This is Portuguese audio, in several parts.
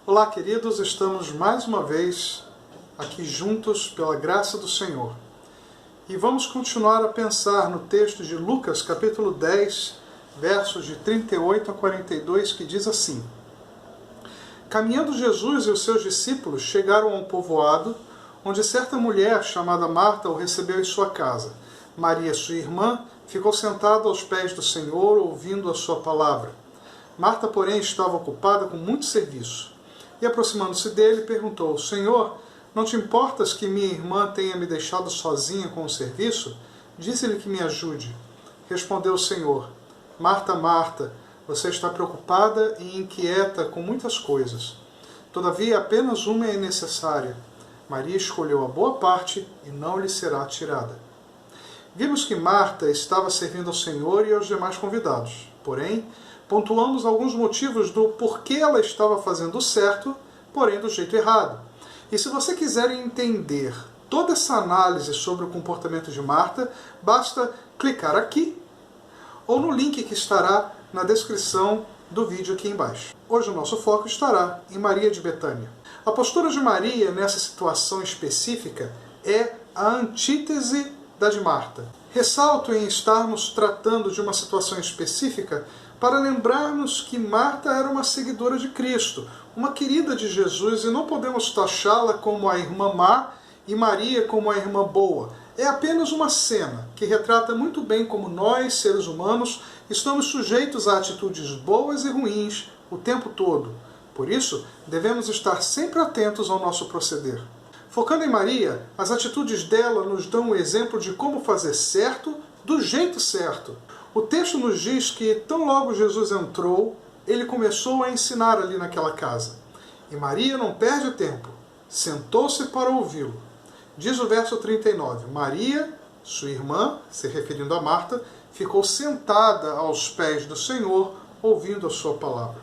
Olá, queridos, estamos mais uma vez aqui juntos pela graça do Senhor. E vamos continuar a pensar no texto de Lucas, capítulo 10, versos de 38 a 42, que diz assim: Caminhando Jesus e os seus discípulos chegaram a um povoado, onde certa mulher chamada Marta o recebeu em sua casa. Maria, sua irmã, ficou sentada aos pés do Senhor, ouvindo a sua palavra. Marta, porém, estava ocupada com muito serviço. E aproximando-se dele, perguntou: Senhor, não te importas que minha irmã tenha me deixado sozinha com o serviço? Dize-lhe que me ajude. Respondeu o Senhor: Marta, Marta, você está preocupada e inquieta com muitas coisas. Todavia, apenas uma é necessária. Maria escolheu a boa parte e não lhe será tirada. Vimos que Marta estava servindo ao Senhor e aos demais convidados. Porém, pontuamos alguns motivos do porquê ela estava fazendo o certo, porém do jeito errado. E se você quiser entender toda essa análise sobre o comportamento de Marta, basta clicar aqui ou no link que estará na descrição do vídeo aqui embaixo. Hoje o nosso foco estará em Maria de Betânia. A postura de Maria nessa situação específica é a antítese da de Marta. Ressalto em estarmos tratando de uma situação específica para lembrarmos que Marta era uma seguidora de Cristo, uma querida de Jesus, e não podemos taxá-la como a irmã má e Maria como a irmã boa. É apenas uma cena que retrata muito bem como nós, seres humanos, estamos sujeitos a atitudes boas e ruins o tempo todo. Por isso, devemos estar sempre atentos ao nosso proceder. Focando em Maria, as atitudes dela nos dão um exemplo de como fazer certo do jeito certo. O texto nos diz que, tão logo Jesus entrou, ele começou a ensinar ali naquela casa. E Maria não perde tempo, sentou-se para ouvi-lo. Diz o verso 39, Maria, sua irmã, se referindo a Marta, ficou sentada aos pés do Senhor, ouvindo a sua palavra.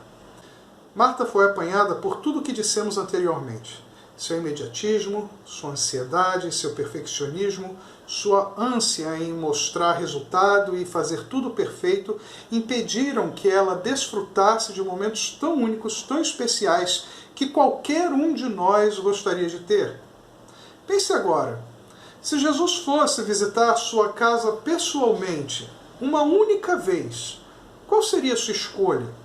Marta foi apanhada por tudo o que dissemos anteriormente. Seu imediatismo, sua ansiedade, seu perfeccionismo, sua ânsia em mostrar resultado e fazer tudo perfeito impediram que ela desfrutasse de momentos tão únicos, tão especiais, que qualquer um de nós gostaria de ter. Pense agora, se Jesus fosse visitar sua casa pessoalmente, uma única vez, qual seria a sua escolha?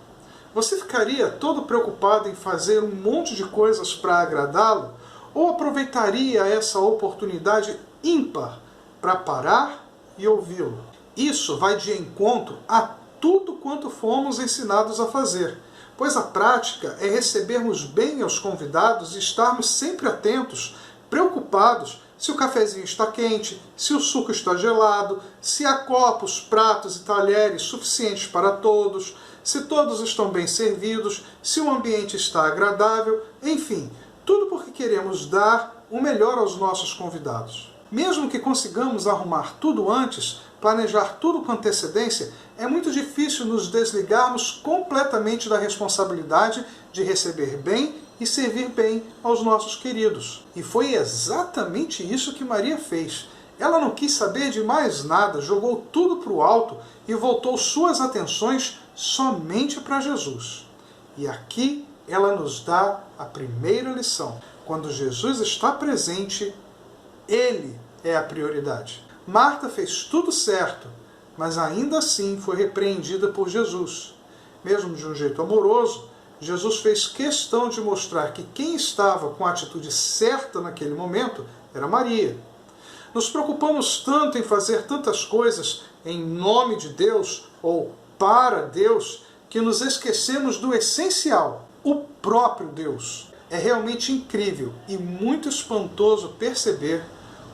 Você ficaria todo preocupado em fazer um monte de coisas para agradá-lo? Ou aproveitaria essa oportunidade ímpar para parar e ouvi-lo? Isso vai de encontro a tudo quanto fomos ensinados a fazer, pois a prática é recebermos bem aos convidados e estarmos sempre atentos, preocupados se o cafezinho está quente, se o suco está gelado, se há copos, pratos e talheres suficientes para todos, se todos estão bem servidos, se o ambiente está agradável, enfim, tudo porque queremos dar o melhor aos nossos convidados. Mesmo que consigamos arrumar tudo antes, planejar tudo com antecedência, é muito difícil nos desligarmos completamente da responsabilidade de receber bem e servir bem aos nossos queridos. E foi exatamente isso que Maria fez. Ela não quis saber de mais nada, jogou tudo para o alto e voltou suas atenções somente para Jesus. E aqui ela nos dá a primeira lição. Quando Jesus está presente, Ele é a prioridade. Marta fez tudo certo, mas ainda assim foi repreendida por Jesus. Mesmo de um jeito amoroso, Jesus fez questão de mostrar que quem estava com a atitude certa naquele momento era Maria. Nos preocupamos tanto em fazer tantas coisas em nome de Deus ou para Deus que nos esquecemos do essencial, o próprio Deus. É realmente incrível e muito espantoso perceber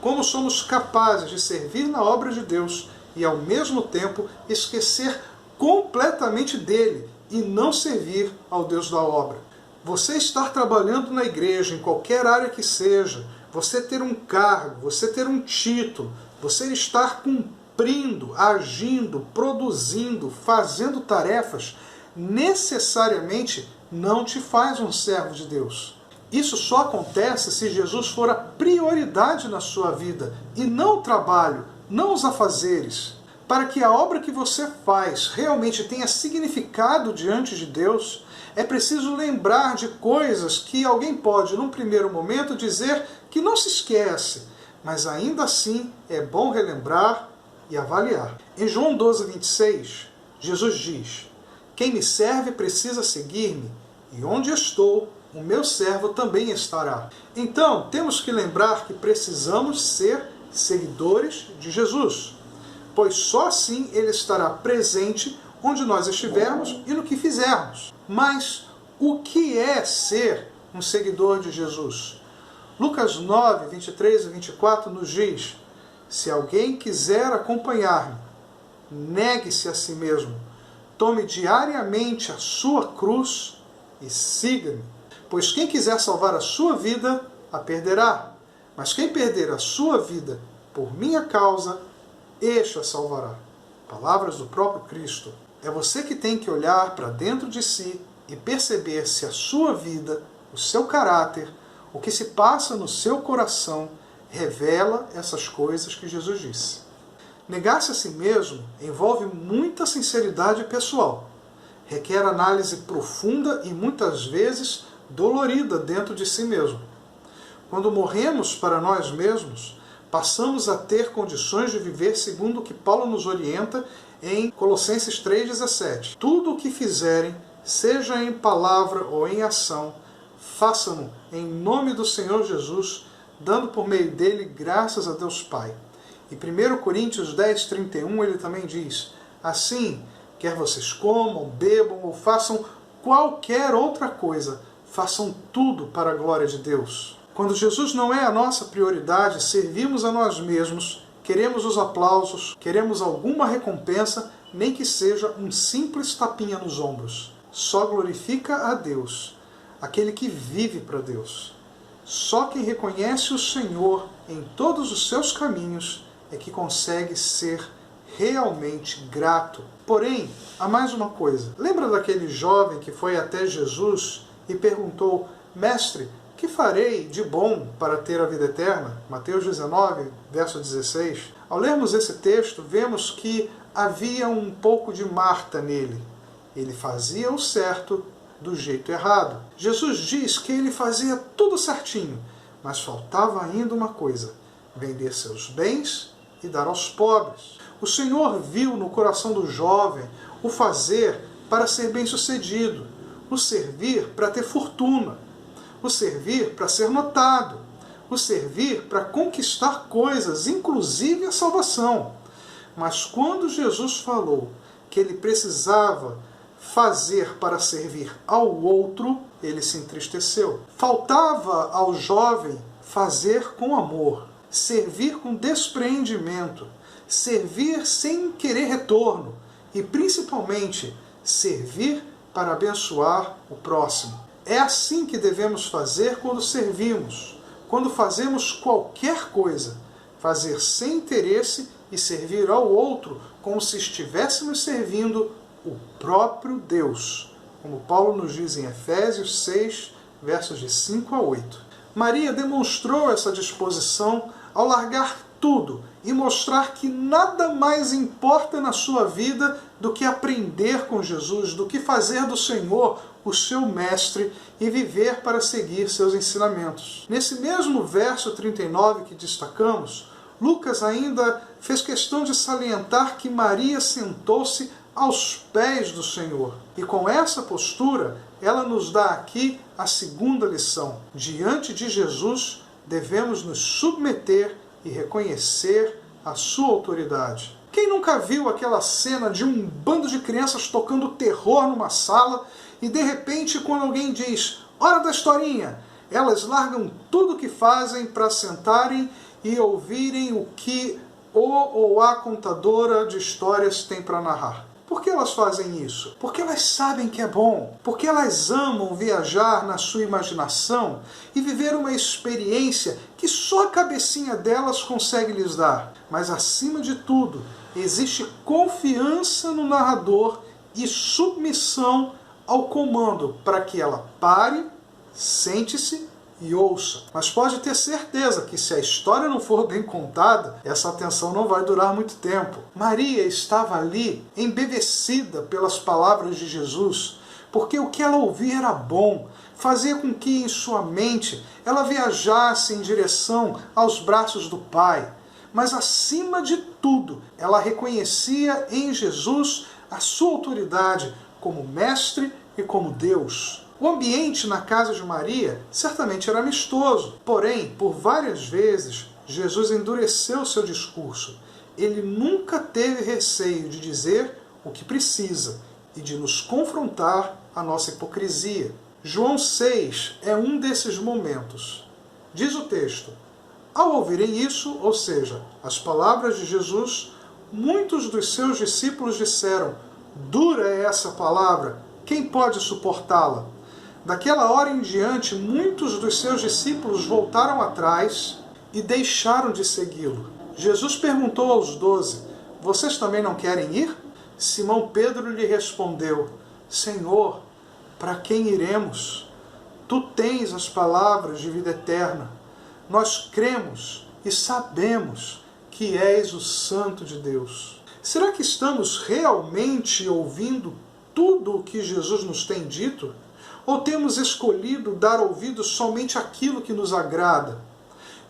como somos capazes de servir na obra de Deus e ao mesmo tempo esquecer completamente dele e não servir ao Deus da obra. Você estar trabalhando na igreja, em qualquer área que seja, você ter um cargo, você ter um título, você estar cumprindo, agindo, produzindo, fazendo tarefas, necessariamente não te faz um servo de Deus. Isso só acontece se Jesus for a prioridade na sua vida, e não o trabalho, não os afazeres. Para que a obra que você faz realmente tenha significado diante de Deus, É preciso lembrar de coisas que alguém pode, num primeiro momento, dizer que não se esquece, mas ainda assim é bom relembrar e avaliar. Em João 12:26, Jesus diz: quem me serve precisa seguir-me, e onde estou, o meu servo também estará. Então, temos que lembrar que precisamos ser seguidores de Jesus, pois só assim ele estará presente onde nós estivermos e no que fizermos. Mas o que é ser um seguidor de Jesus? Lucas 9:23 e 24 nos diz: se alguém quiser acompanhar-me, negue-se a si mesmo, tome diariamente a sua cruz e siga-me. Pois quem quiser salvar a sua vida, a perderá. Mas quem perder a sua vida por minha causa, este a salvará. Palavras do próprio Cristo. É você que tem que olhar para dentro de si e perceber se a sua vida, o seu caráter, o que se passa no seu coração, revela essas coisas que Jesus disse. Negar-se a si mesmo envolve muita sinceridade pessoal. Requer análise profunda e muitas vezes dolorida dentro de si mesmo. Quando morremos para nós mesmos, passamos a ter condições de viver segundo o que Paulo nos orienta em Colossenses 3,17. Tudo o que fizerem, seja em palavra ou em ação, façam-no em nome do Senhor Jesus, dando por meio dele graças a Deus Pai. E 1 Coríntios 10:31 ele também diz: assim, quer vocês comam, bebam ou façam qualquer outra coisa, façam tudo para a glória de Deus. Quando Jesus não é a nossa prioridade, servimos a nós mesmos, queremos os aplausos, queremos alguma recompensa, nem que seja um simples tapinha nos ombros. Só glorifica a Deus, aquele que vive para Deus. Só quem reconhece o Senhor em todos os seus caminhos é que consegue ser realmente grato. Porém, há mais uma coisa. Lembra daquele jovem que foi até Jesus e perguntou: mestre, que farei de bom para ter a vida eterna? Mateus 19, verso 16. Ao lermos esse texto, vemos que havia um pouco de Marta nele. Ele fazia o certo do jeito errado. Jesus diz que ele fazia tudo certinho, mas faltava ainda uma coisa: vender seus bens e dar aos pobres. O Senhor viu no coração do jovem o fazer para ser bem-sucedido, o servir para ter fortuna, o servir para ser notado, o servir para conquistar coisas, inclusive a salvação. Mas quando Jesus falou que ele precisava fazer para servir ao outro, ele se entristeceu. Faltava ao jovem fazer com amor, servir com despreendimento, servir sem querer retorno e, principalmente, servir para abençoar o próximo. É assim que devemos fazer quando servimos, quando fazemos qualquer coisa, fazer sem interesse e servir ao outro como se estivéssemos servindo o próprio Deus, como Paulo nos diz em Efésios 6, versos de 5 a 8. Maria demonstrou essa disposição ao largar tudo e mostrar que nada mais importa na sua vida do que aprender com Jesus, do que fazer do Senhor o seu mestre e viver para seguir seus ensinamentos. Nesse mesmo verso 39 que destacamos, Lucas ainda fez questão de salientar que Maria sentou-se aos pés do Senhor. E com essa postura, ela nos dá aqui a segunda lição. Diante de Jesus, devemos nos submeter e reconhecer a sua autoridade. Quem nunca viu aquela cena de um bando de crianças tocando terror numa sala e de repente quando alguém diz "hora da historinha", elas largam tudo o que fazem para sentarem e ouvirem o que o ou a contadora de histórias tem para narrar? Por que elas fazem isso? Porque elas sabem que é bom. Porque elas amam viajar na sua imaginação e viver uma experiência que só a cabecinha delas consegue lhes dar. Mas, acima de tudo, existe confiança no narrador e submissão ao comando para que ela pare, sente-se e ouça. Mas pode ter certeza que se a história não for bem contada, essa atenção não vai durar muito tempo. Maria estava ali, embevecida pelas palavras de Jesus, porque o que ela ouvia era bom, fazia com que em sua mente ela viajasse em direção aos braços do Pai. Mas acima de tudo, ela reconhecia em Jesus a sua autoridade como mestre e como Deus. O ambiente na casa de Maria certamente era amistoso, porém, por várias vezes, Jesus endureceu seu discurso. Ele nunca teve receio de dizer o que precisa e de nos confrontar a nossa hipocrisia. João 6 é um desses momentos. Diz o texto: ao ouvirem isso, ou seja, as palavras de Jesus, muitos dos seus discípulos disseram: dura é essa palavra, quem pode suportá-la? Daquela hora em diante, muitos dos seus discípulos voltaram atrás e deixaram de segui-lo. Jesus perguntou aos 12, vocês também não querem ir? Simão Pedro lhe respondeu, Senhor, para quem iremos? Tu tens as palavras de vida eterna. Nós cremos e sabemos que és o Santo de Deus. Será que estamos realmente ouvindo tudo o que Jesus nos tem dito? Ou temos escolhido dar ouvido somente àquilo que nos agrada?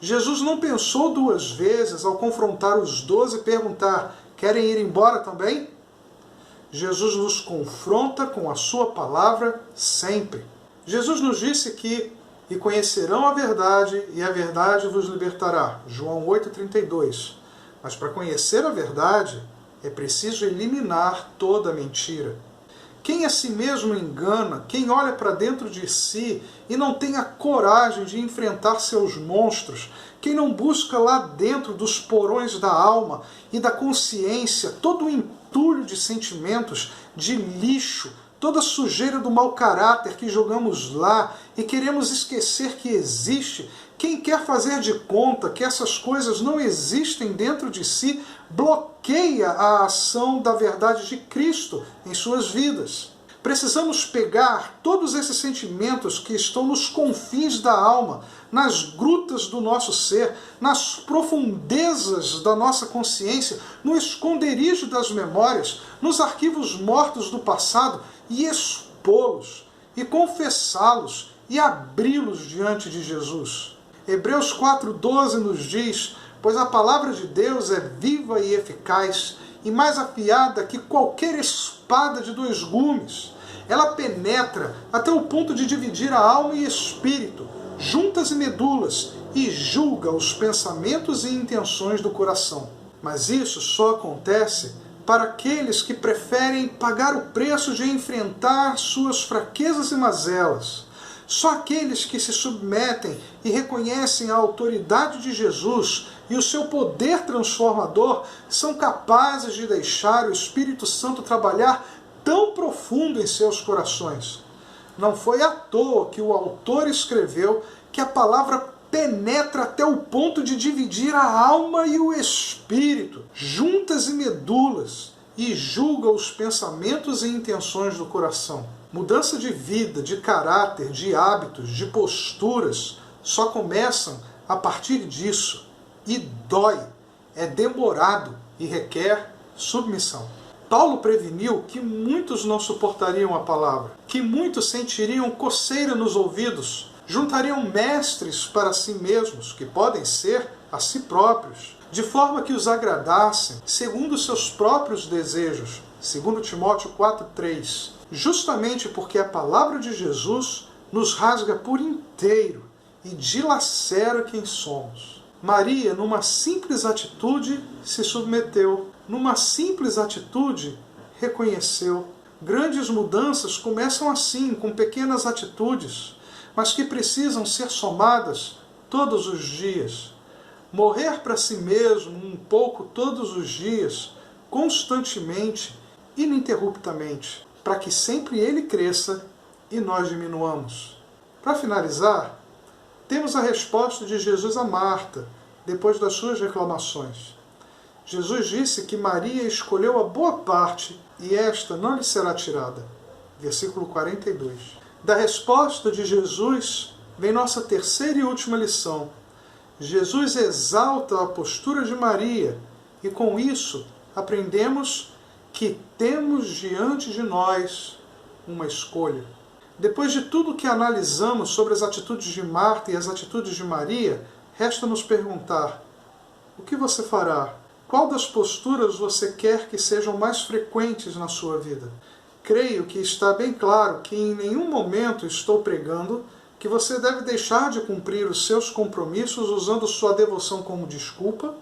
Jesus não pensou duas vezes ao confrontar os 12 e perguntar, querem ir embora também? Jesus nos confronta com a sua palavra sempre. Jesus nos disse que e conhecerão a verdade, e a verdade vos libertará. João 8,32. Mas para conhecer a verdade, é preciso eliminar toda a mentira. Quem a si mesmo engana, quem olha para dentro de si e não tem a coragem de enfrentar seus monstros, quem não busca lá dentro dos porões da alma e da consciência todo o entulho de sentimentos, de lixo, toda a sujeira do mau caráter que jogamos lá e queremos esquecer que existe, quem quer fazer de conta que essas coisas não existem dentro de si, bloqueia a ação da verdade de Cristo em suas vidas. Precisamos pegar todos esses sentimentos que estão nos confins da alma, nas grutas do nosso ser, nas profundezas da nossa consciência, no esconderijo das memórias, nos arquivos mortos do passado e expô-los, e confessá-los e abri-los diante de Jesus. Hebreus 4,12 nos diz, pois a palavra de Deus é viva e eficaz, e mais afiada que qualquer espada de 2 gumes. Ela penetra até o ponto de dividir a alma e espírito, juntas e medulas, e julga os pensamentos e intenções do coração. Mas isso só acontece para aqueles que preferem pagar o preço de enfrentar suas fraquezas e mazelas. Só aqueles que se submetem e reconhecem a autoridade de Jesus e o seu poder transformador são capazes de deixar o Espírito Santo trabalhar tão profundo em seus corações. Não foi à toa que o autor escreveu que a palavra penetra até o ponto de dividir a alma e o espírito, juntas e medulas, e julga os pensamentos e intenções do coração. Mudança de vida, de caráter, de hábitos, de posturas, só começam a partir disso. E dói, é demorado e requer submissão. Paulo preveniu que muitos não suportariam a palavra, que muitos sentiriam coceira nos ouvidos, juntariam mestres para si mesmos, que podem ser a si próprios, de forma que os agradassem, segundo seus próprios desejos. 2 Timóteo 4,3. Justamente porque a palavra de Jesus nos rasga por inteiro e dilacera quem somos. Maria, numa simples atitude, se submeteu. Numa simples atitude, reconheceu. Grandes mudanças começam assim, com pequenas atitudes, mas que precisam ser somadas todos os dias. Morrer para si mesmo um pouco todos os dias, constantemente, ininterruptamente, para que sempre ele cresça e nós diminuamos. Para finalizar, temos a resposta de Jesus a Marta, depois das suas reclamações. Jesus disse que Maria escolheu a boa parte e esta não lhe será tirada. Versículo 42. Da resposta de Jesus vem nossa terceira e última lição. Jesus exalta a postura de Maria e com isso aprendemos que temos diante de nós uma escolha. Depois de tudo que analisamos sobre as atitudes de Marta e as atitudes de Maria, resta nos perguntar: o que você fará? Qual das posturas você quer que sejam mais frequentes na sua vida? Creio que está bem claro que em nenhum momento estou pregando que você deve deixar de cumprir os seus compromissos usando sua devoção como desculpa,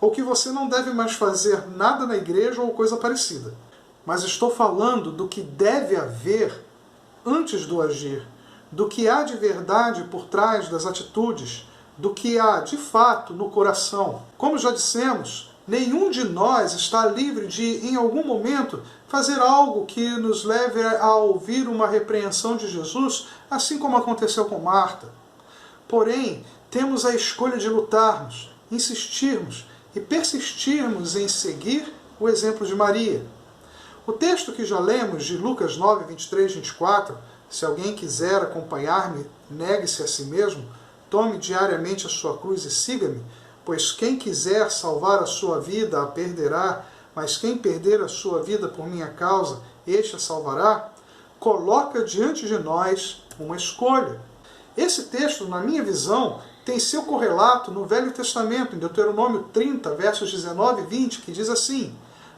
ou que você não deve mais fazer nada na igreja ou coisa parecida. Mas estou falando do que deve haver antes do agir, do que há de verdade por trás das atitudes, do que há de fato no coração. Como já dissemos, nenhum de nós está livre de, em algum momento, fazer algo que nos leve a ouvir uma repreensão de Jesus, assim como aconteceu com Marta. Porém, temos a escolha de lutarmos, insistirmos e persistirmos em seguir o exemplo de Maria. O texto que já lemos de Lucas 9, 23, 24, se alguém quiser acompanhar-me, negue-se a si mesmo, tome diariamente a sua cruz e siga-me, pois quem quiser salvar a sua vida a perderá, mas quem perder a sua vida por minha causa, este a salvará, coloca diante de nós uma escolha. Esse texto, na minha visão, tem seu correlato no Velho Testamento, em Deuteronômio 30, versos 19 e 20, que diz assim: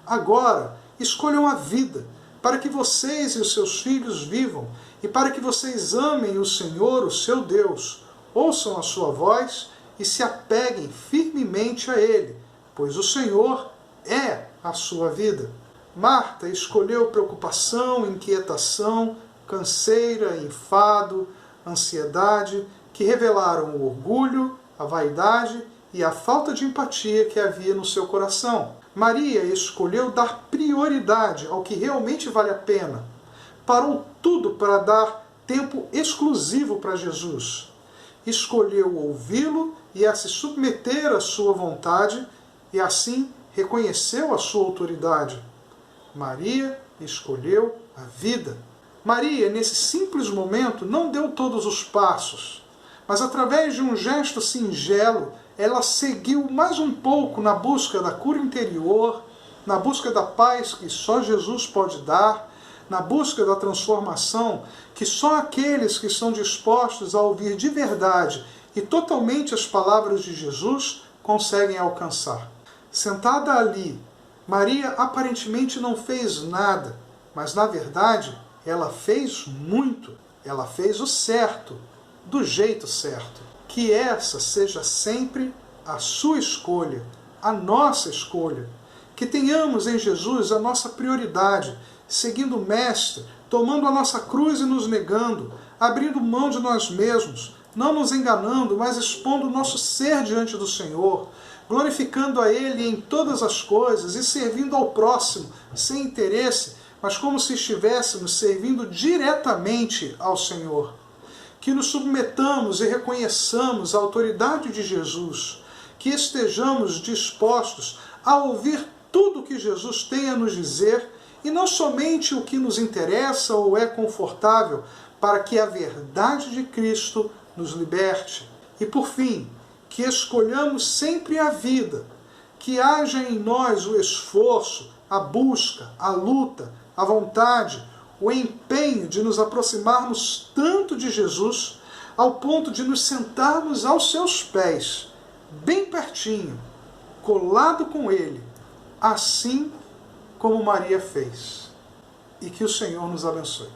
agora, escolham a vida, para que vocês e os seus filhos vivam, e para que vocês amem o Senhor, o seu Deus, ouçam a sua voz e se apeguem firmemente a Ele, pois o Senhor é a sua vida. Marta escolheu preocupação, inquietação, canseira, enfado, ansiedade, que revelaram o orgulho, a vaidade e a falta de empatia que havia no seu coração. Maria escolheu dar prioridade ao que realmente vale a pena. Parou tudo para dar tempo exclusivo para Jesus. Escolheu ouvi-lo e a se submeter à sua vontade, e assim reconheceu a sua autoridade. Maria escolheu a vida. Maria, nesse simples momento, não deu todos os passos, mas através de um gesto singelo, ela seguiu mais um pouco na busca da cura interior, na busca da paz que só Jesus pode dar, na busca da transformação que só aqueles que estão dispostos a ouvir de verdade e totalmente as palavras de Jesus conseguem alcançar. Sentada ali, Maria aparentemente não fez nada, mas na verdade ela fez muito. Ela fez o certo, do jeito certo. Que essa seja sempre a sua escolha, a nossa escolha. Que tenhamos em Jesus a nossa prioridade, seguindo o Mestre, tomando a nossa cruz e nos negando, abrindo mão de nós mesmos, não nos enganando, mas expondo o nosso ser diante do Senhor, glorificando a Ele em todas as coisas e servindo ao próximo, sem interesse, mas como se estivéssemos servindo diretamente ao Senhor. Que nos submetamos e reconheçamos a autoridade de Jesus, que estejamos dispostos a ouvir tudo o que Jesus tem a nos dizer, e não somente o que nos interessa ou é confortável, para que a verdade de Cristo nos liberte. E por fim, que escolhamos sempre a vida, que haja em nós o esforço, a busca, a luta, a vontade, o empenho de nos aproximarmos tanto de Jesus, ao ponto de nos sentarmos aos seus pés, bem pertinho, colado com Ele, assim como Maria fez. E que o Senhor nos abençoe.